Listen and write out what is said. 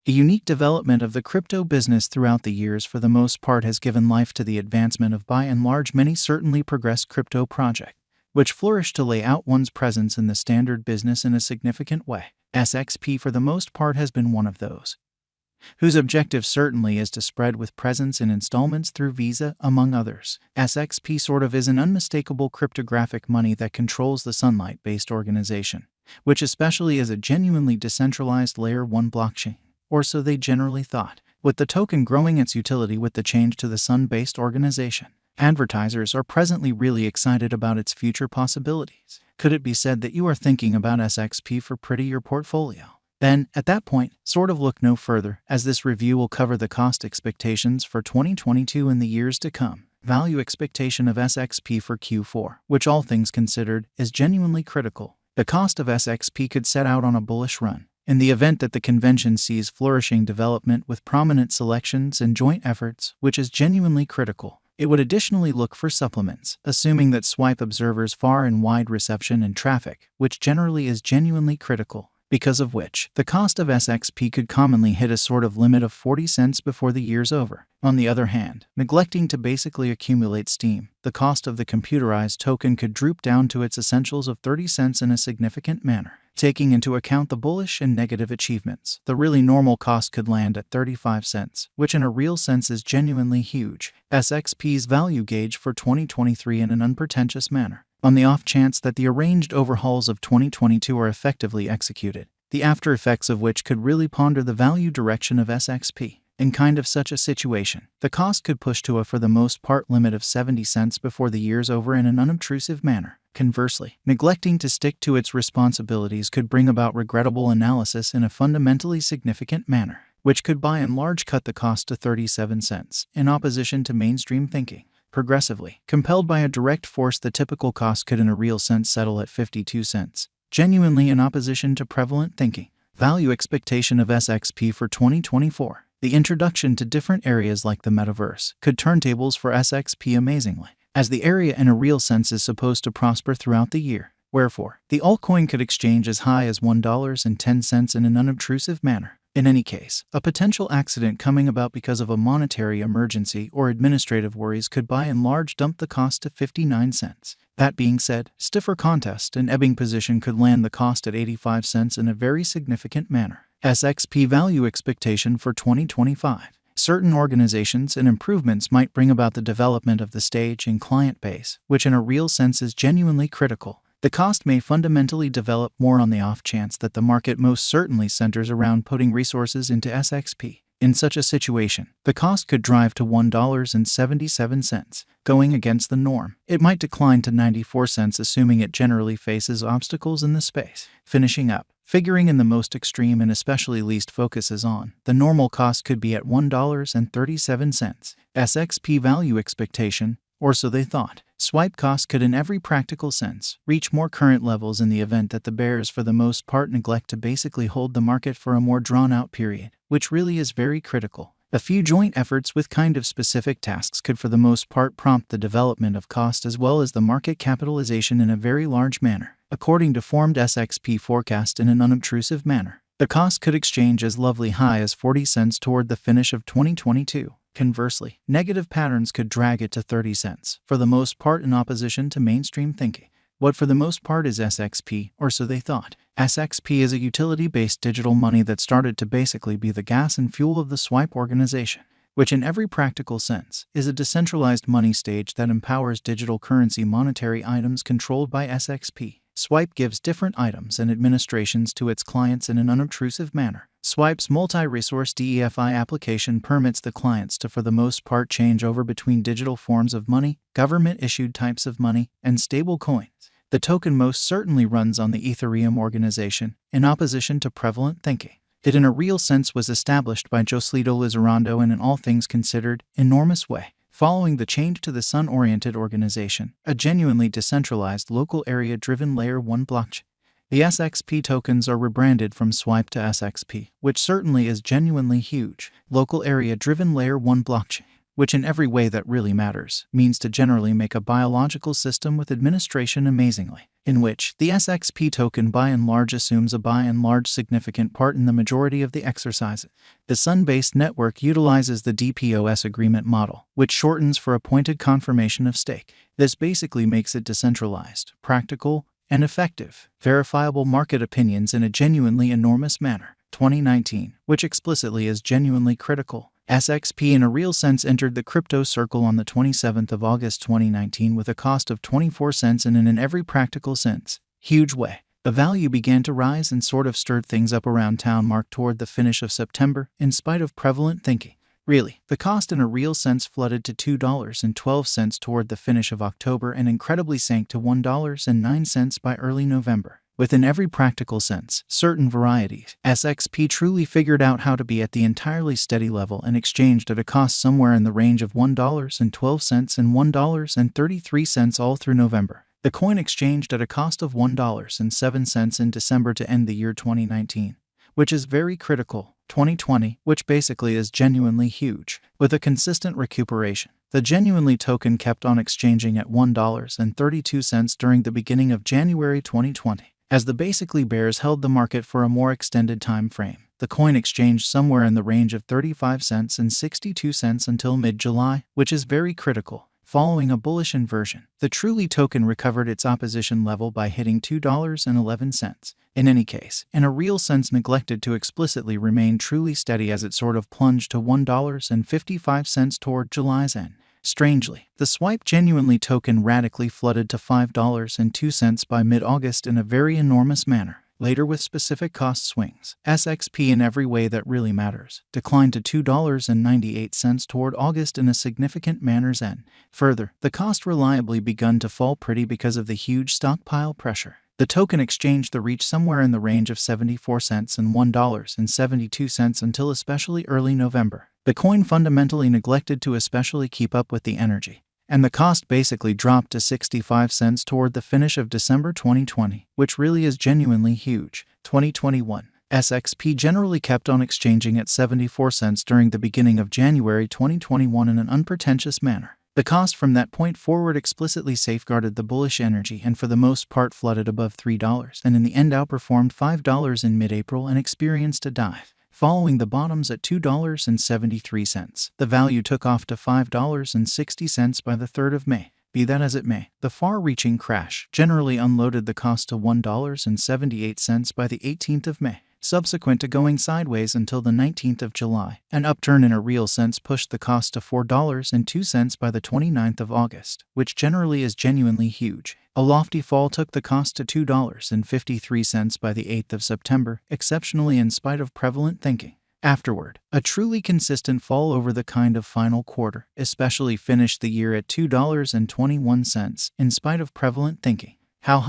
A unique development of the crypto business throughout the years for the most part has given life to the advancement of by and large many certainly progressed crypto projects, which flourish to lay out one's presence in the standard business in a significant way. SXP for the most part has been one of those, whose objective certainly is to spread with presence in installments through Visa, among others. SXP sort of is an unmistakable cryptographic money that controls the Sunlight-based organization, which especially is a genuinely decentralized Layer 1 blockchain, or so they generally thought. With the token growing its utility with the change to the Sun-based organization, advertisers are presently really excited about its future possibilities. Could it be said that you are thinking about SXP for pretty your portfolio? Then, at that point, sort of look no further, as this review will cover the cost expectations for 2022 and the years to come. Value expectation of SXP for Q4, which all things considered, is genuinely critical. The cost of SXP could set out on a bullish run, in the event that the convention sees flourishing development with prominent selections and joint efforts, which is genuinely critical. It would additionally look for supplements, assuming that swipe observers far and wide reception and traffic, which generally is genuinely critical, because of which the cost of SXP could commonly hit a sort of limit of 40 cents before the year's over. On the other hand, neglecting to basically accumulate steam, the cost of the computerized token could droop down to its essentials of 30 cents in a significant manner. Taking into account the bullish and negative achievements, the really normal cost could land at 35 cents, which in a real sense is genuinely huge. SXP's value gauge for 2023 in an unpretentious manner, on the off chance that the arranged overhauls of 2022 are effectively executed, the after effects of which could really ponder the value direction of SXP. In kind of such a situation, the cost could push to a for the most part limit of 70 cents before the year's over in an unobtrusive manner. Conversely, neglecting to stick to its responsibilities could bring about regrettable analysis in a fundamentally significant manner, which could by and large cut the cost to 37 cents, in opposition to mainstream thinking. Progressively, compelled by a direct force, the typical cost could in a real sense settle at 52 cents, genuinely in opposition to prevalent thinking. Value expectation of SXP for 2024. The introduction to different areas like the metaverse could turn tables for SXP amazingly, as the area in a real sense is supposed to prosper throughout the year. Wherefore, the altcoin could exchange as high as $1.10 in an unobtrusive manner. In any case, a potential accident coming about because of a monetary emergency or administrative worries could by and large dump the cost to 59 cents. That being said, stiffer contest and ebbing position could land the cost at 85 cents in a very significant manner. SXP value expectation for 2025. Certain organizations and improvements might bring about the development of the stage and client base, which in a real sense is genuinely critical. The cost may fundamentally develop more on the off chance that the market most certainly centers around putting resources into SXP. In such a situation, the cost could drive to $1.77, going against the norm. It might decline to 94 cents assuming it generally faces obstacles in the space. Finishing up, figuring in the most extreme and especially least focuses on, the normal cost could be at $1.37. SXP value expectation, or so they thought. Swipe cost could in every practical sense reach more current levels in the event that the bears for the most part neglect to basically hold the market for a more drawn-out period, which really is very critical. A few joint efforts with kind of specific tasks could for the most part prompt the development of cost as well as the market capitalization in a very large manner. According to formed SXP forecast in an unobtrusive manner, the cost could exchange as lovely high as 40 cents toward the finish of 2022. Conversely, negative patterns could drag it to 30 cents, for the most part in opposition to mainstream thinking. What for the most part is SXP, or so they thought. SXP is a utility-based digital money that started to basically be the gas and fuel of the Swipe organization, which in every practical sense is a decentralized money stage that empowers digital currency monetary items controlled by SXP. Swipe gives different items and administrations to its clients in an unobtrusive manner. Swipe's multi-resource DEFI application permits the clients to for the most part change over between digital forms of money, government-issued types of money, and stable coins. The token most certainly runs on the Ethereum organization, in opposition to prevalent thinking. It in a real sense was established by Joselito Lizarrando in an all things considered, enormous way. Following the change to the Sun-oriented organization, a genuinely decentralized local area-driven Layer 1 blockchain, the SXP tokens are rebranded from Swipe to SXP, which certainly is genuinely huge. Local area-driven Layer 1 blockchain. which in every way that really matters, means to generally make a biological system with administration amazingly, in which the SXP token by and large assumes a by and large significant part in the majority of the exercises. The Sun-based network utilizes the DPoS agreement model, which shortens for appointed confirmation of stake. This basically makes it decentralized, practical, and effective, verifiable market opinions in a genuinely enormous manner. 2019, which explicitly is genuinely critical. SXP in a real sense entered the crypto circle on the 27th of August 2019 with a cost of 24 cents and in every practical sense, huge way. The value began to rise and sort of stirred things up around town mark toward the finish of September, in spite of prevalent thinking. Really, the cost in a real sense flooded to $2.12 toward the finish of October and incredibly sank to $1.09 by early November. Within every practical sense, certain varieties, SXP truly figured out how to be at the entirely steady level and exchanged at a cost somewhere in the range of $1.12 and $1.33 all through November. The coin exchanged at a cost of $1.07 in December to end the year 2019, which is very critical. 2020, which basically is genuinely huge. With a consistent recuperation, the genuinely token kept on exchanging at $1.32 during the beginning of January 2020. As the basically bears held the market for a more extended time frame, the coin exchanged somewhere in the range of 35 cents and 62 cents until mid-July, which is very critical. Following a bullish inversion, the truly token recovered its opposition level by hitting $2.11. In any case, in a real sense neglected to explicitly remain truly steady as it sort of plunged to $1.55 toward July's end. Strangely, the swipe genuinely token radically flooded to $5.02 by mid-August in a very enormous manner. Later, with specific cost swings, SXP in every way that really matters declined to $2.98 toward August in a significant manner's end. Further, the cost reliably begun to fall pretty because of the huge stockpile pressure. The token exchanged the reach somewhere in the range of 74 cents and $1.72 until especially early November. The coin fundamentally neglected to especially keep up with the energy, and the cost basically dropped to 65 cents toward the finish of December 2020, which really is genuinely huge. 2021. SXP generally kept on exchanging at 74 cents during the beginning of January 2021 in an unpretentious manner. The cost from that point forward explicitly safeguarded the bullish energy and for the most part flooded above $3 and in the end outperformed $5 in mid-April and experienced a dive. Following the bottoms at $2.73, the value took off to $5.60 by the 3rd of May. Be that as it may, the far-reaching crash generally unloaded the cost to $1.78 by the 18th of May. Subsequent to going sideways until the 19th of July, an upturn in a real sense pushed the cost to $4.02 by the 29th of August, which generally is genuinely huge. A lofty fall took the cost to $2.53 by the 8th of September, exceptionally in spite of prevalent thinking. Afterward, a truly consistent fall over the kind of final quarter, especially finished the year at $2.21 in spite of prevalent thinking. How high